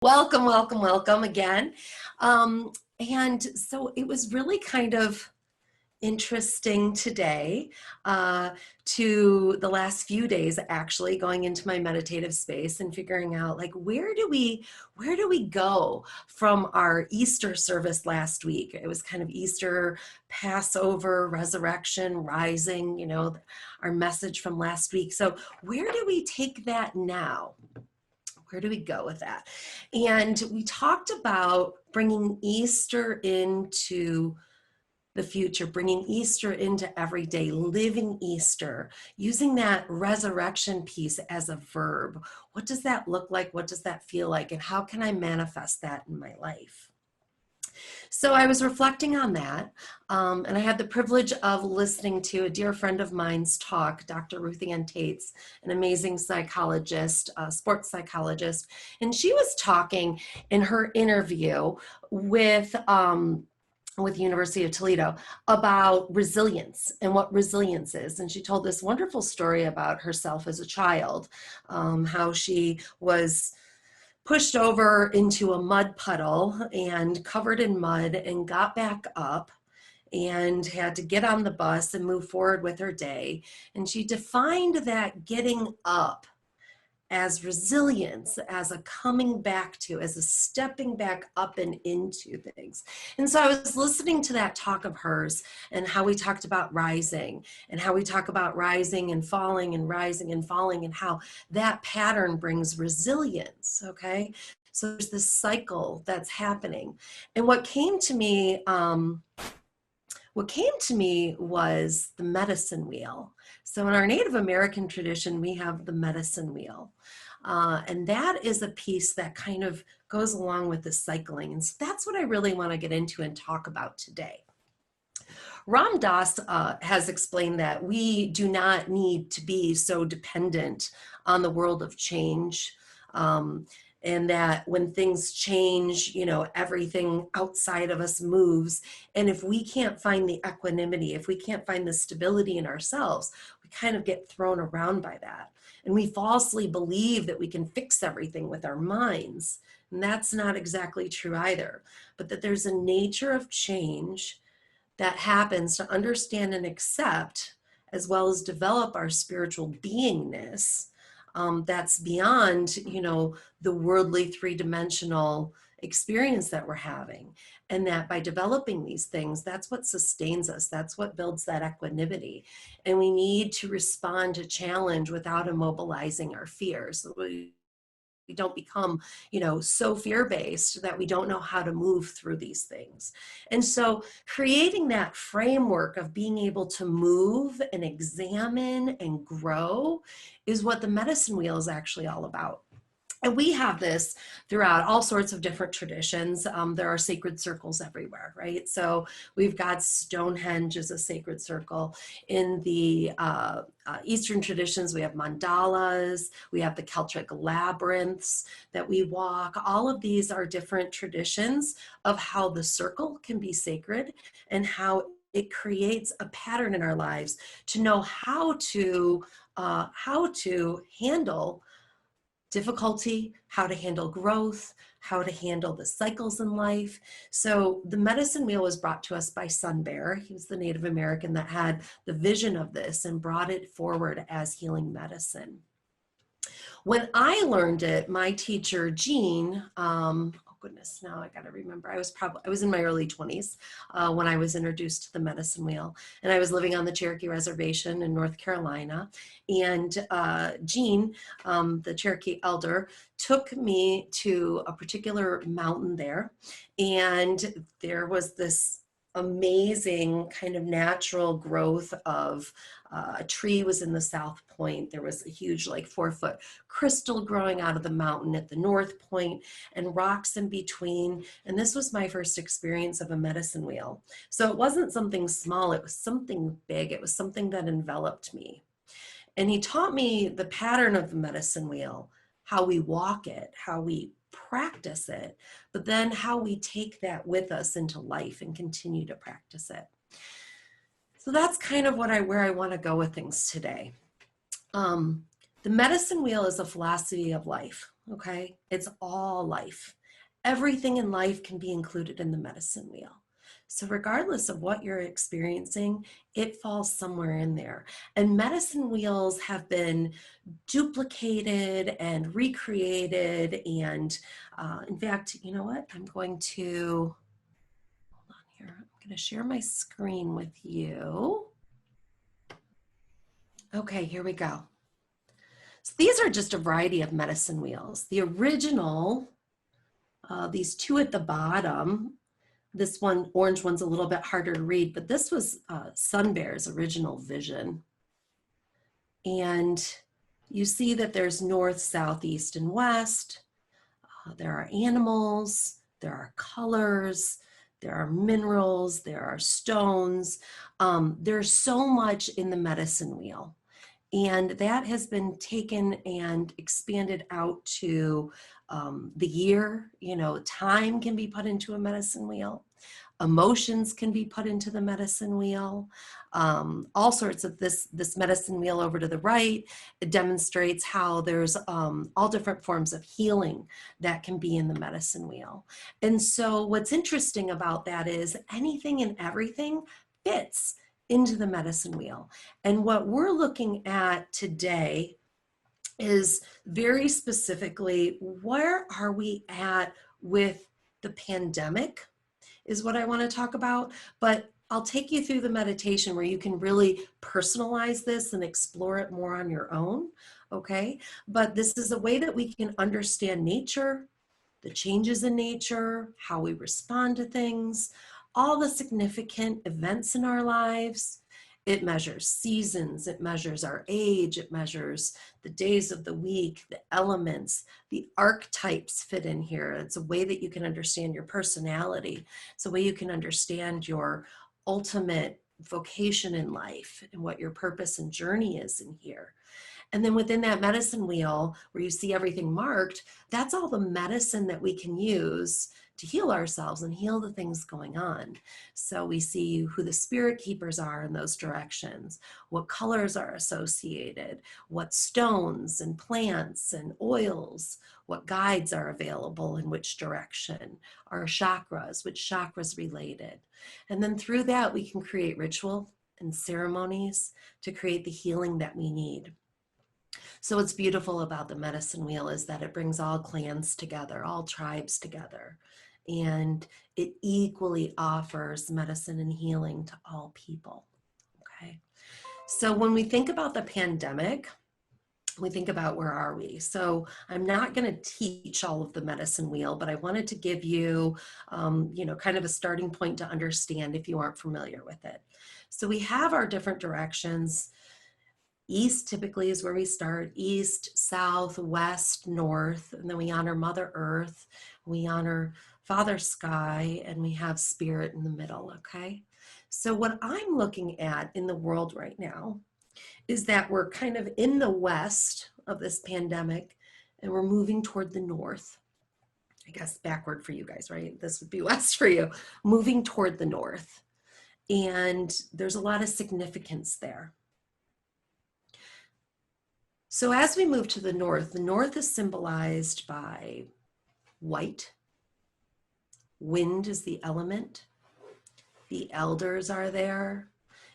Welcome, welcome, welcome again. And so it was really kind of interesting today to the last few days actually going into my meditative space and figuring out like where do we go from our Easter service last week. It was kind of Easter, Passover, resurrection, rising, our message from last week. So where do we take that now? Where do we go with that? And we talked about bringing Easter into the future, bringing Easter into everyday, living Easter, using that resurrection piece as a verb. What does that look like? What does that feel like? And how can I manifest that in my life? So I was reflecting on that, and I had the privilege of listening to a dear friend of mine's talk, Dr. Ruth Ann Tates, an amazing psychologist, sports psychologist, and she was talking in her interview with University of Toledo about resilience and what resilience is. And she told this wonderful story about herself as a child, how she was pushed over into a mud puddle and covered in mud and got back up and had to get on the bus and move forward with her day. And she defined that getting up as resilience, as a coming back to, as a stepping back up and into things. And so I was listening to that talk of hers and how we talked about rising and how we talk about rising and falling and rising and falling and how that pattern brings resilience, okay? So there's this cycle that's happening. And what came to me was the medicine wheel. So in our Native American tradition, we have the medicine wheel. And that is a piece that kind of goes along with the cycling. And so that's what I really want to get into and talk about today. Ram Dass has explained that we do not need to be so dependent on the world of change. And that when things change, everything outside of us moves. And if we can't find the equanimity, if we can't find the stability in ourselves, we kind of get thrown around by that. And we falsely believe that we can fix everything with our minds. And that's not exactly true either. But that there's a nature of change that happens to understand and accept, as well as develop our spiritual beingness. That's beyond, the worldly three-dimensional experience that we're having. And that by developing these things, that's what sustains us. That's what builds that equanimity. And we need to respond to challenge without immobilizing our fears. We don't become, so fear-based that we don't know how to move through these things. And so creating that framework of being able to move and examine and grow is what the medicine wheel is actually all about. And we have this throughout all sorts of different traditions. There are sacred circles everywhere, right? So we've got Stonehenge as a sacred circle. In the Eastern traditions, we have mandalas, we have the Celtic labyrinths that we walk. All of these are different traditions of how the circle can be sacred and how it creates a pattern in our lives to know how to handle difficulty, how to handle growth, how to handle the cycles in life. So the medicine wheel was brought to us by Sun Bear. He was the Native American that had the vision of this and brought it forward as healing medicine. When I learned it, my teacher, Jean, goodness, now I got to remember. I was in my early 20s when I was introduced to the medicine wheel, and I was living on the Cherokee Reservation in North Carolina. And Jean, the Cherokee elder, took me to a particular mountain there, and there was this amazing kind of natural growth of a tree was in the south point. There was a huge, like 4-foot crystal growing out of the mountain at the north point and rocks in between. And this was my first experience of a medicine wheel. So it wasn't something small, it was something big. It was something that enveloped me. And he taught me the pattern of the medicine wheel, how we walk it, how we practice it, but then how we take that with us into life and continue to practice it. So that's kind of where I want to go with things today. The medicine wheel is a philosophy of life. okay? It's all life. Everything in life can be included in the medicine wheel. So regardless of what you're experiencing, it falls somewhere in there. And medicine wheels have been duplicated and recreated. And in fact, you know what? I'm going to, hold on here. I'm going to share my screen with you. Okay, here we go. So these are just a variety of medicine wheels. The original, these two at the bottom, this one, orange one's a little bit harder to read, but this was Sun Bear's original vision. And you see that there's north, south, east, and west. There are animals, there are colors, there are minerals, there are stones. There's so much in the medicine wheel. And that has been taken and expanded out to the year. You know, time can be put into a medicine wheel. Emotions can be put into the medicine wheel. All sorts of this medicine wheel over to the right, it demonstrates how there's all different forms of healing that can be in the medicine wheel. And so what's interesting about that is anything and everything fits into the medicine wheel. And what we're looking at today is very specifically, where are we at with the pandemic is what I want to talk about. But I'll take you through the meditation where you can really personalize this and explore it more on your own, okay? But this is a way that we can understand nature, the changes in nature, how we respond to things, all the significant events in our lives. It measures seasons, it measures our age, it measures the days of the week, the elements, the archetypes fit in here. It's a way that you can understand your personality. It's a way you can understand your ultimate vocation in life and what your purpose and journey is in here. And then within that medicine wheel where you see everything marked, that's all the medicine that we can use to heal ourselves and heal the things going on. So we see who the spirit keepers are in those directions, what colors are associated, what stones and plants and oils, what guides are available in which direction, our chakras, which chakras related. And then through that, we can create ritual and ceremonies to create the healing that we need. So what's beautiful about the medicine wheel is that it brings all clans together, all tribes together, and it equally offers medicine and healing to all people, okay? So when we think about the pandemic, we think about where are we? So I'm not going to teach all of the medicine wheel, but I wanted to give you, you know, kind of a starting point to understand if you aren't familiar with it. So we have our different directions. East typically is where we start, east, south, west, north, and then we honor Mother Earth, we honor Father Sky, and we have spirit in the middle, okay? So what I'm looking at in the world right now is that we're kind of in the west of this pandemic and we're moving toward the north. I guess backward for you guys, right? This would be west for you, moving toward the north. And there's a lot of significance there. So as we move to the north is symbolized by white. Wind is the element. The elders are there.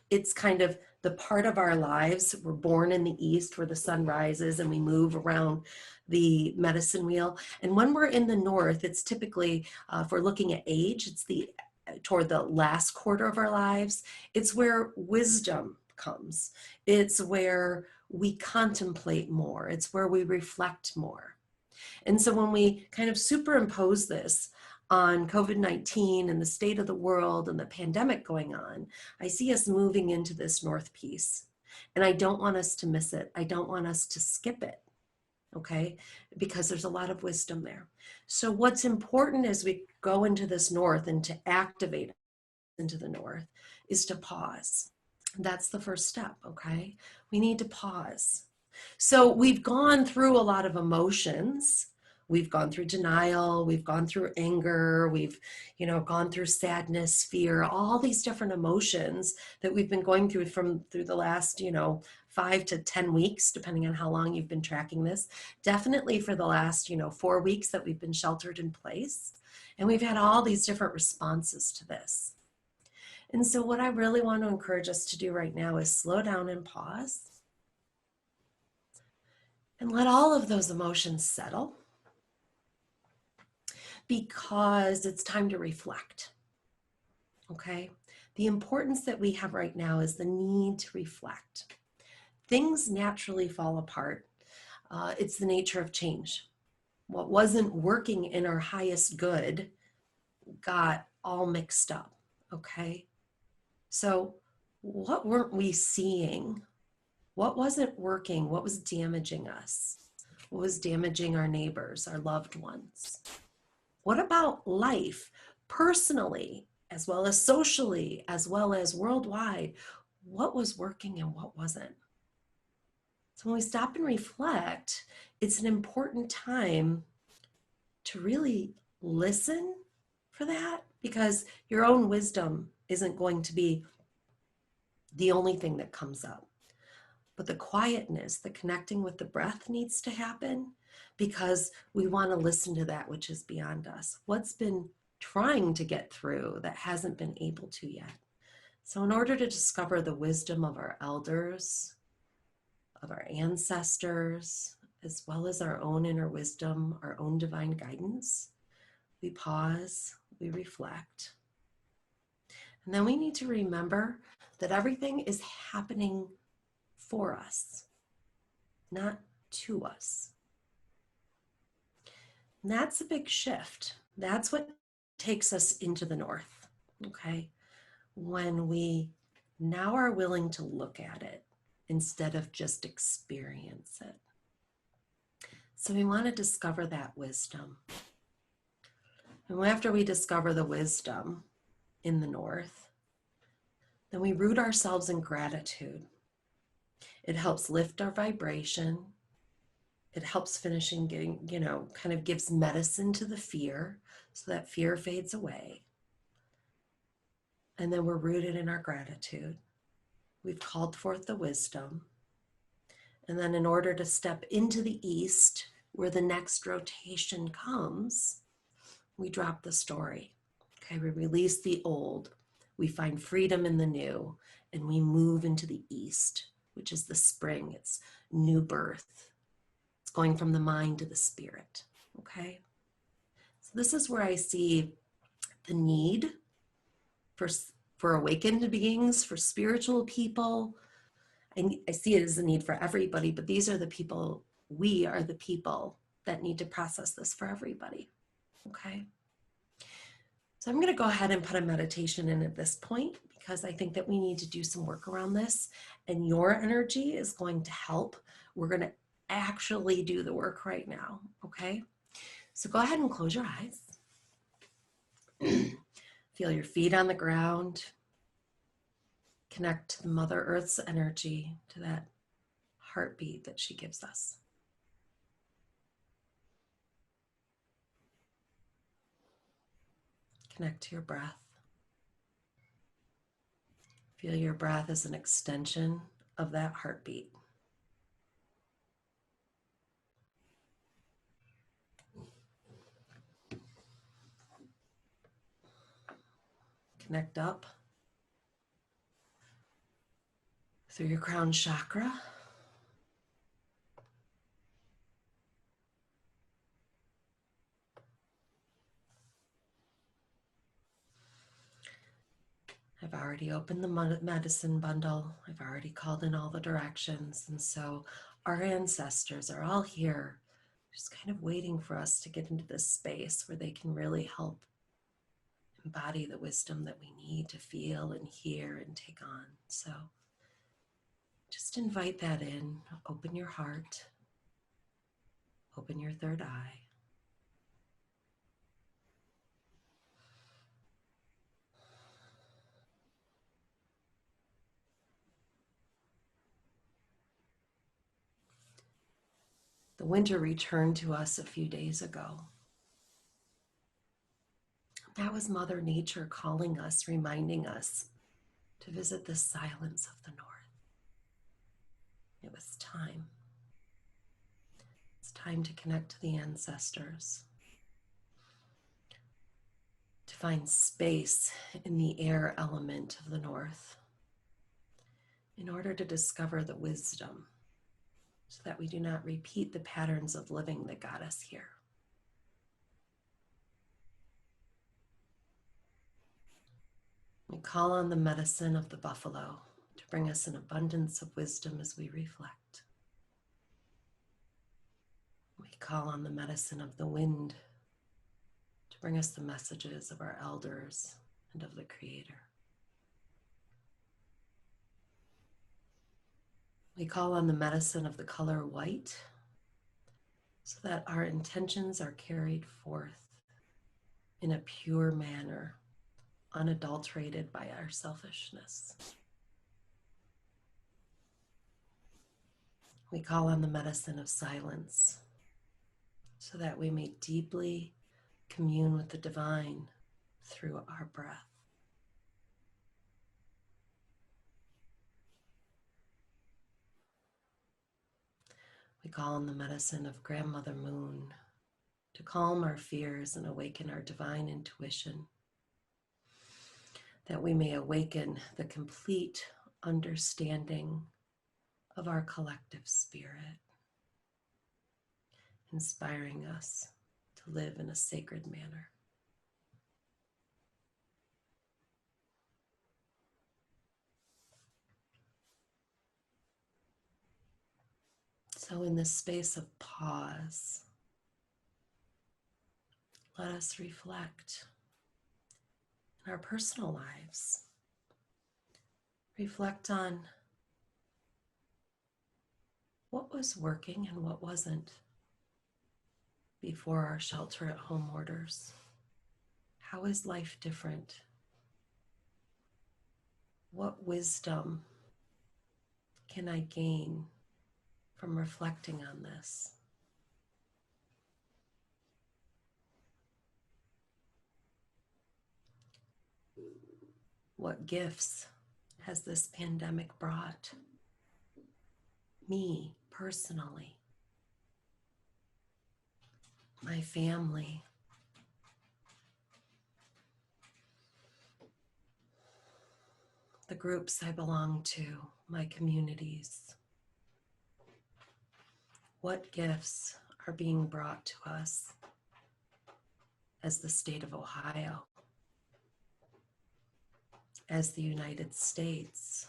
It's kind of the part of our lives. We're born in the east where the sun rises and we move around the medicine wheel. And when we're in the north, it's typically, if we're looking at age, it's toward the last quarter of our lives. It's where wisdom comes. It's where we contemplate more. It's where we reflect more. And so when we kind of superimpose this on COVID-19 and the state of the world and the pandemic going on, I see us moving into this north piece. And I don't want us to miss it. I don't want us to skip it, okay? Because there's a lot of wisdom there. So what's important as we go into this north and to activate into the north is to pause. That's the first step, okay? We need to pause. So we've gone through a lot of emotions. We've gone through denial, we've gone through anger, we've, you know, gone through sadness, fear, all these different emotions that we've been going through through the last, you know, 5 to 10 weeks, depending on how long you've been tracking this. Definitely for the last, 4 weeks that we've been sheltered in place. And we've had all these different responses to this. And so what I really want to encourage us to do right now is slow down and pause and let all of those emotions settle, because it's time to reflect. Okay? The importance that we have right now is the need to reflect. Things naturally fall apart. It's the nature of change. What wasn't working in our highest good got all mixed up. Okay? So, what weren't we seeing? What wasn't working? What was damaging us? What was damaging our neighbors, our loved ones? What about life, personally, as well as socially, as well as worldwide? What was working and what wasn't? So when we stop and reflect, it's an important time to really listen for that, because your own wisdom isn't going to be the only thing that comes up. But the quietness, the connecting with the breath needs to happen, because we want to listen to that which is beyond us. What's been trying to get through that hasn't been able to yet. So in order to discover the wisdom of our elders, of our ancestors, as well as our own inner wisdom, our own divine guidance, we pause, we reflect. And then we need to remember that everything is happening for us, not to us. And that's a big shift. That's what takes us into the north, okay? When we now are willing to look at it instead of just experience it. So we want to discover that wisdom. And after we discover the wisdom in the north, then we root ourselves in gratitude. It helps lift our vibration. It helps finishing getting, kind of gives medicine to the fear, so that fear fades away. And then we're rooted in our gratitude. We've called forth the wisdom. And then in order to step into the east, where the next rotation comes, we drop the story. Okay, we release the old. We find freedom in the new, and we move into the east, which is the spring. It's new birth. It's going from the mind to the spirit, okay? So this is where I see the need for awakened beings, for spiritual people. I see it as a need for everybody, but these are the people, we are the people that need to process this for everybody, okay? So I'm going to go ahead and put a meditation in at this point, because I think that we need to do some work around this, and your energy is going to help. We're going to actually do the work right now, okay? So go ahead and close your eyes. Feel your feet on the ground. Connect to Mother Earth's energy, to that heartbeat that she gives us. Connect to your breath. Feel your breath as an extension of that heartbeat. Connect up through your crown chakra. I've already opened the medicine bundle. I've already called in all the directions. And so our ancestors are all here, just kind of waiting for us to get into this space where they can really help embody the wisdom that we need to feel and hear and take on. So just invite that in. Open your heart. Open your third eye. The winter returned to us a few days ago. That was Mother Nature calling us, reminding us to visit the silence of the north. It was time. It's time to connect to the ancestors, to find space in the air element of the north in order to discover the wisdom so that we do not repeat the patterns of living that got us here. We call on the medicine of the buffalo to bring us an abundance of wisdom as we reflect. We call on the medicine of the wind to bring us the messages of our elders and of the Creator. We call on the medicine of the color white so that our intentions are carried forth in a pure manner, unadulterated by our selfishness. We call on the medicine of silence so that we may deeply commune with the divine through our breath. We call on the medicine of Grandmother Moon to calm our fears and awaken our divine intuition, that we may awaken the complete understanding of our collective spirit, inspiring us to live in a sacred manner. So in this space of pause, let us reflect in our personal lives. Reflect on what was working and what wasn't before our shelter-at-home orders. How is life different? What wisdom can I gain from reflecting on this? What gifts has this pandemic brought me personally, my family, the groups I belong to, my communities? What gifts are being brought to us as the state of Ohio, as the United States?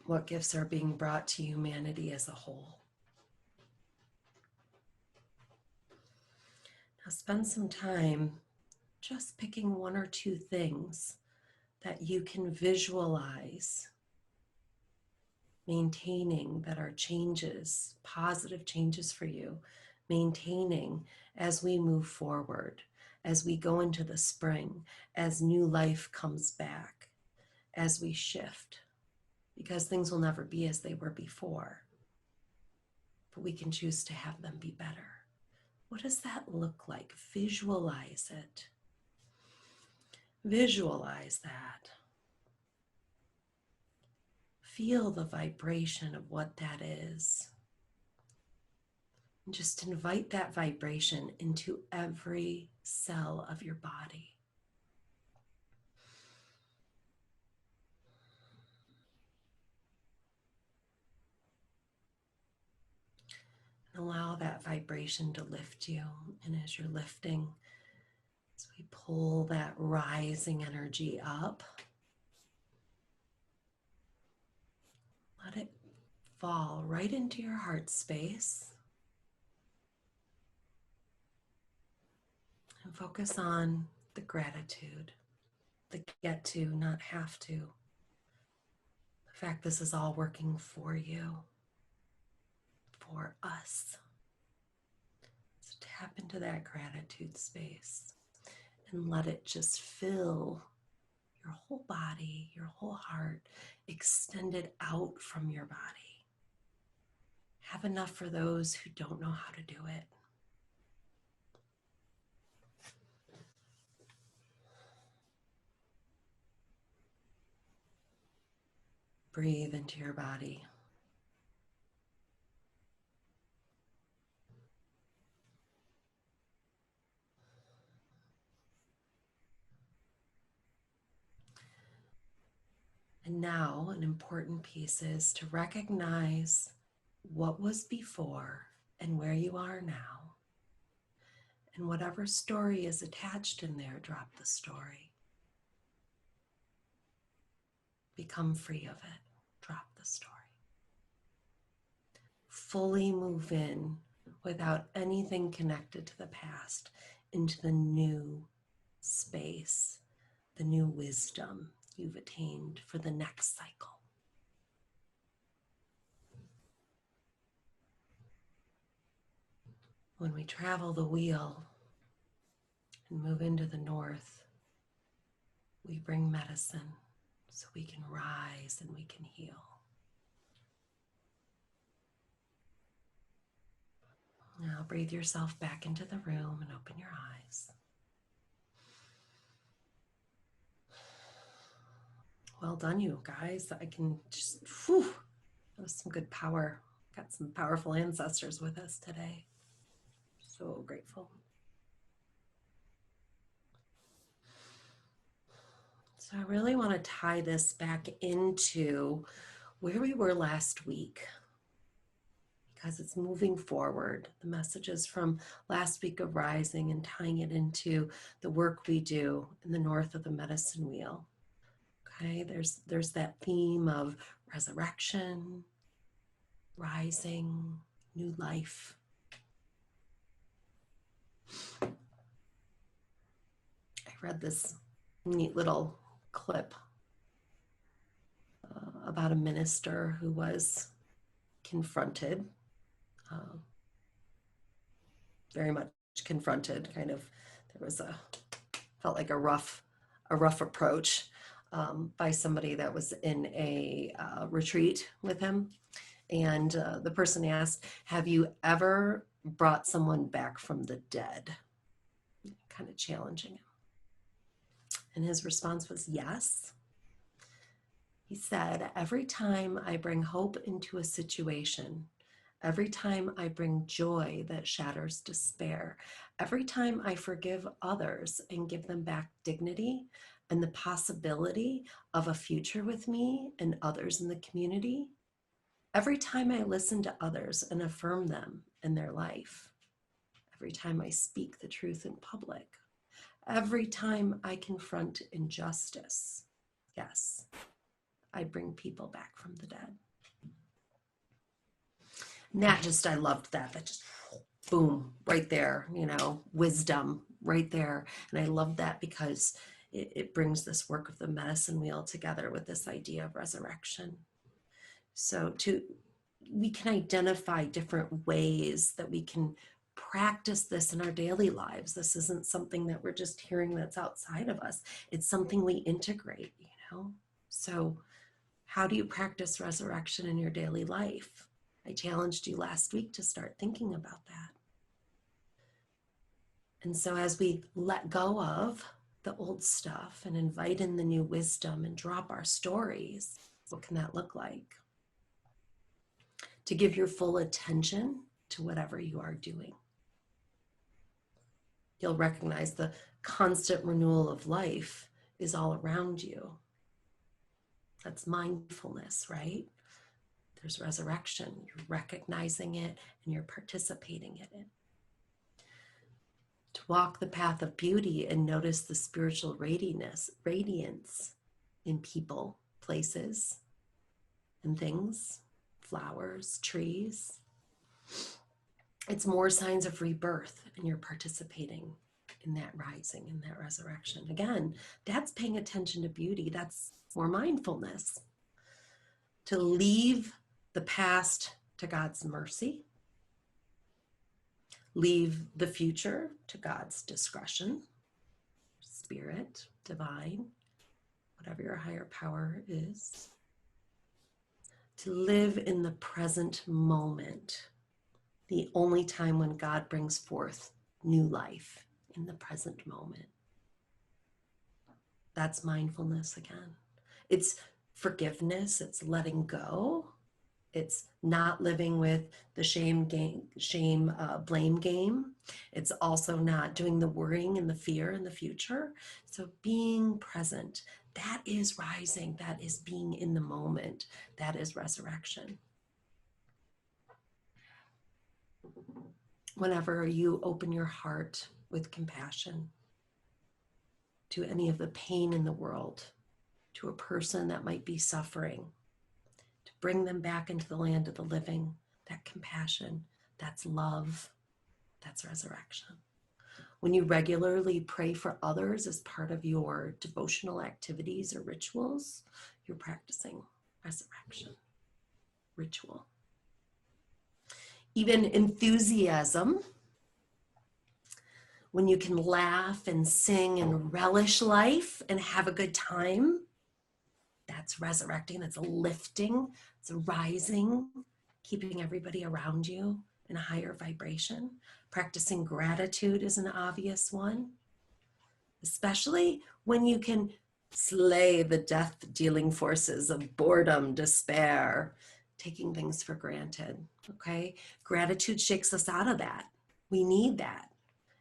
What gifts are being brought to humanity as a whole? Now spend some time just picking one or two things that you can visualize maintaining, that are changes, positive changes for you, maintaining as we move forward, as we go into the spring, as new life comes back, as we shift, because things will never be as they were before, but we can choose to have them be better. What does that look like? Visualize it. Visualize that. Feel the vibration of what that is. And just invite that vibration into every cell of your body. And allow that vibration to lift you. And as you're lifting, as we pull that rising energy up, let it fall right into your heart space. And focus on the gratitude, the get to, not have to. The fact this is all working for you, for us. So tap into that gratitude space and let it just fill your whole body, your whole heart, extended out from your body. Have enough for those who don't know how to do it. Breathe into your body. And now an important piece is to recognize what was before and where you are now. And whatever story is attached in there, drop the story. Become free of it. Drop the story. Fully move in without anything connected to the past into the new space, the new wisdom you've attained for the next cycle. When we travel the wheel and move into the north, we bring medicine so we can rise and we can heal. Now breathe yourself back into the room and open your eyes. Well done, you guys. I can just, that was some good power. Got some powerful ancestors with us today. So grateful. So I really want to tie this back into where we were last week, because it's moving forward. The messages from last week of rising and tying it into the work we do in the north of the medicine wheel. Okay, there's that theme of resurrection, rising, new life. I read this neat little clip about a minister who was confronted, very much confronted, kind of, there was felt like a rough approach by somebody that was in a retreat with him. And the person asked, have you ever brought someone back from the dead? Kind of challenging him. And his response was yes. He said, every time I bring hope into a situation, every time I bring joy that shatters despair, every time I forgive others and give them back dignity and the possibility of a future with me and others in the community, every time I listen to others and affirm them in their life, every time I speak the truth in public, every time I confront injustice, yes, I bring people back from the dead. And that just, I loved that. That just, boom, right there, wisdom right there. And I love that because it brings this work of the medicine wheel together with this idea of resurrection. So we can identify different ways that we can practice this in our daily lives. This isn't something that we're just hearing that's outside of us. It's something we integrate, So how do you practice resurrection in your daily life? I challenged you last week to start thinking about that. And so as we let go of the old stuff and invite in the new wisdom and drop our stories, what can that look like? To give your full attention to whatever you are doing. You'll recognize the constant renewal of life is all around you. That's mindfulness, right? There's resurrection. You're recognizing it and you're participating in it. To walk the path of beauty and notice the spiritual radiance in people, places, and things, flowers, trees. It's more signs of rebirth, and you're participating in that rising, in that resurrection. Again, that's paying attention to beauty. That's more mindfulness. To leave the past to God's mercy. Leave the future to God's discretion, spirit, divine, whatever your higher power is. To live in the present moment, the only time when God brings forth new life, in the present moment. That's mindfulness again. It's forgiveness, it's letting go. It's not living with the blame game. It's also not doing the worrying and the fear in the future. So being present, that is rising. That is being in the moment. That is resurrection. Whenever you open your heart with compassion to any of the pain in the world, to a person that might be suffering, to bring them back into the land of the living, that compassion, that's love, that's resurrection. When you regularly pray for others as part of your devotional activities or rituals, you're practicing resurrection, ritual. Even enthusiasm, when you can laugh and sing and relish life and have a good time, that's resurrecting, that's a lifting, it's a rising, keeping everybody around you in a higher vibration. Practicing gratitude is an obvious one, especially when you can slay the death-dealing forces of boredom, despair, taking things for granted, okay? Gratitude shakes us out of that. We need that.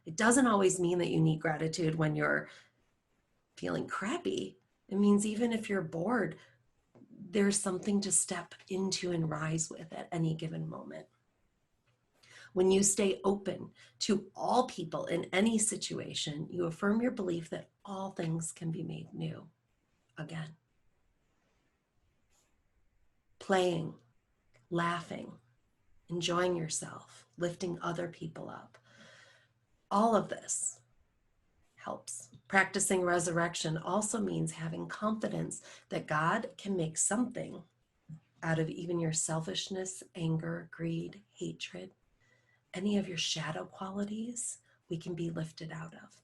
It doesn't always mean that you need gratitude when you're feeling crappy. It means even if you're bored, there's something to step into and rise with at any given moment. When you stay open to all people in any situation, you affirm your belief that all things can be made new again. Playing, laughing, enjoying yourself, lifting other people up. All of this helps. Practicing resurrection also means having confidence that God can make something out of even your selfishness, anger, greed, hatred, any of your shadow qualities, we can be lifted out of.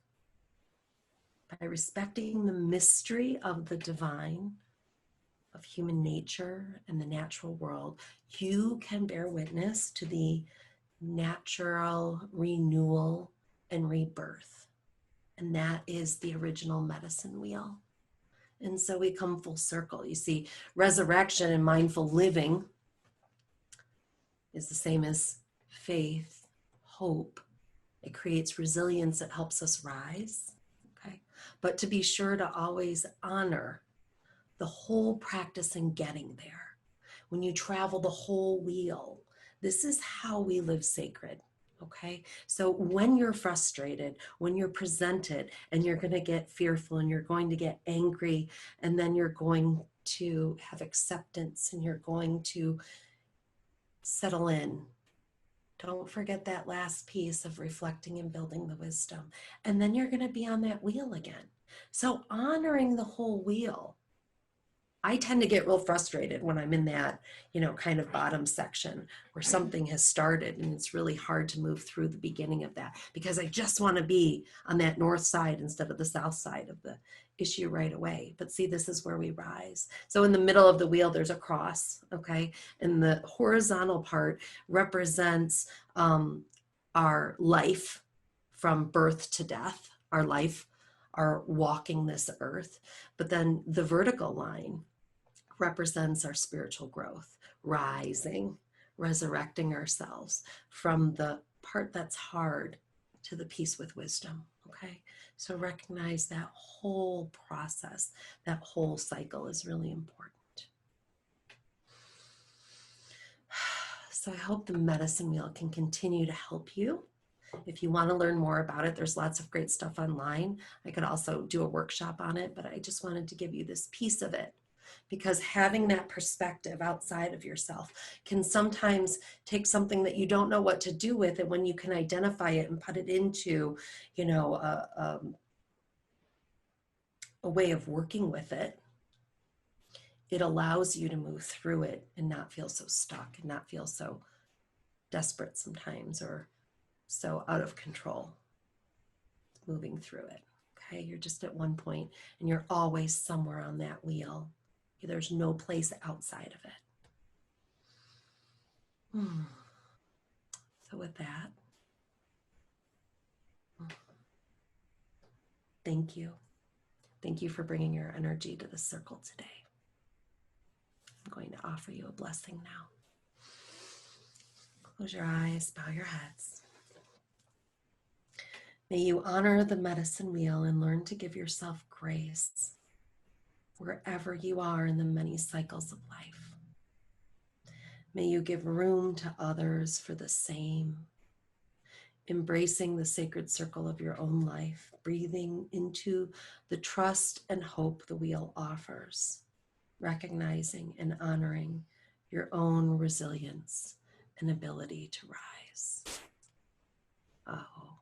By respecting the mystery of the divine, of human nature and the natural world, you can bear witness to the natural renewal and rebirth. And that is the original medicine wheel. And so we come full circle. You see, resurrection and mindful living is the same as faith, hope. It creates resilience. It helps us rise. Okay. But to be sure to always honor the whole practice in getting there. When you travel the whole wheel, this is how we live sacred. Okay. So when you're frustrated, when you're presented and you're going to get fearful and you're going to get angry, and then you're going to have acceptance and you're going to settle in. Don't forget that last piece of reflecting and building the wisdom. And then you're going to be on that wheel again. So honoring the whole wheel. I tend to get real frustrated when I'm in that, kind of bottom section where something has started and it's really hard to move through the beginning of that because I just want to be on that north side instead of the south side of the issue right away. But see, this is where we rise. So in the middle of the wheel, there's a cross, okay? And the horizontal part represents our life from birth to death, our life, our walking this earth. But then the vertical line represents our spiritual growth, rising, resurrecting ourselves from the part that's hard to the piece with wisdom, okay? So recognize that whole process, that whole cycle is really important. So I hope the medicine wheel can continue to help you. If you want to learn more about it, there's lots of great stuff online. I could also do a workshop on it, but I just wanted to give you this piece of it because having that perspective outside of yourself can sometimes take something that you don't know what to do with, and when you can identify it and put it into, a way of working with it, it allows you to move through it and not feel so stuck and not feel so desperate sometimes or so out of control moving through it. Okay, you're just at one point and you're always somewhere on that wheel. There's no place outside of it. So with that, thank you. Thank you for bringing your energy to the circle today. going to offer you a blessing now. Close your eyes, bow your heads. May you honor the medicine wheel and learn to give yourself grace wherever you are in the many cycles of life. May you give room to others for the same, embracing the sacred circle of your own life, breathing into the trust and hope the wheel offers, recognizing and honoring your own resilience and ability to rise. Aho.